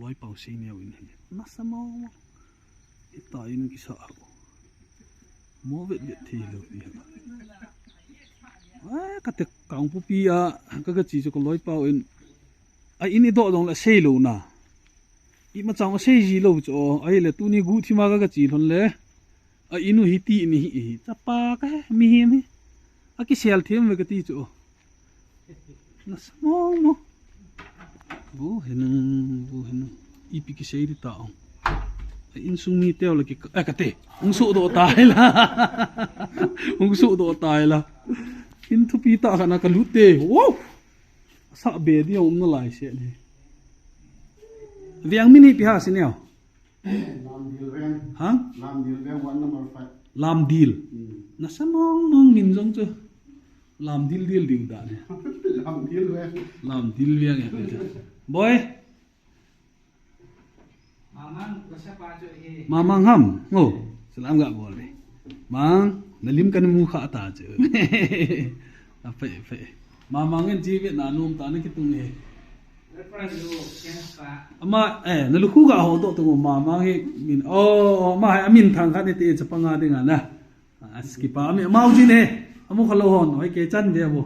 lối bảo xí neo in nó sao mò cái tay nó cái sợ mua viện viện thì được đi cái tiệc còng búp bia cái chỉ cho con lối bảo in in đi độ dòng là xây lâu na ít mà chẳng xây gì lâu cho ấy là tu ni gu thì mà cái chỉ thôi lẽ inu hiti ni chapa cái mi mi cái sel thêm với cái tí chỗ nó sao mò bố hình ipi cái xây đi tạo in sung mi teo là cái tệ ung sụ độ tài là ung sụ độ tài là in thu pi ta khana cái lút tê wow sợ bể đi ông nó lại sẽ này viang mini pi ha xin nèo hả làm deal nó sao mong nhìn giống chưa làm deal điều đã này làm deal viang boy mamang ham oh salam gak boleh mang nalim kan mu kha ta chứ phải mamangin chi Việt Nam nôm ta nó cái tung này ama na lu khu ga ho to to mamang he min ma amin thang kha te chapanga de nga na skipa mi mau ji ne amu khalo hon hoi ke chan de bo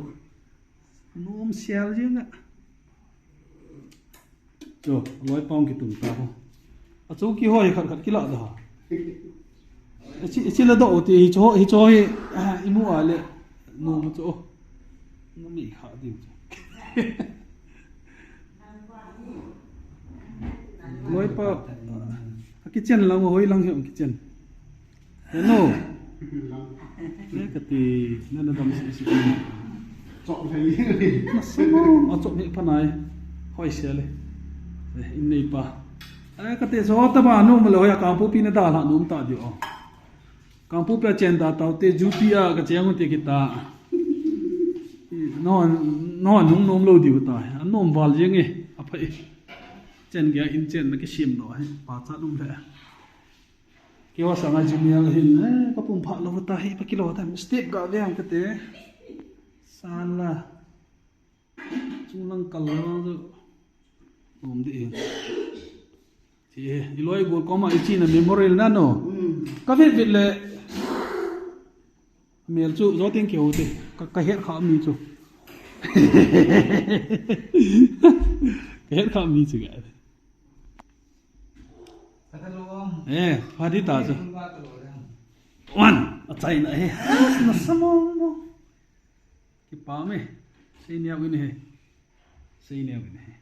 nôm sel ji nga cho loi pong ki tung ta ho chú kia hỏi khát khát cái lọ đó chỉ là độ thì cho imu à lệ nô một chỗ nó bị khá điều nói pa cái chân là ngồi lăng hiệu cái chân nô đấy cái thì nên là đâm sự chọn thấy nó sao chọn những phần này hỏi xe lên in này pa cái tệ số ta bà nôm mà lôi càng phô pin đã là nôm ta điều càng phô pe chen ta tao tệ jutia cái chén của tệ kita nó nôm lâu điều ta nôm vào riêng nghe à phải chen cái in chen cái sim đó bà cha nôm thế cái hoa sáng ngày junior hình cái bông phạ lâu ta hay cái lâu ta step gạo vàng cái tệ san là chung lăng calo rồi nôm đi thì lối của có mà chỉ là memorial na no các việc là miền chú gió tiếng kiểu thì cái hết khó mi chú cái hết khó mi chú cái phát đi ta chú oan ở chạy này nó sao mà cái bao mày xây neo cái này xây neo cái này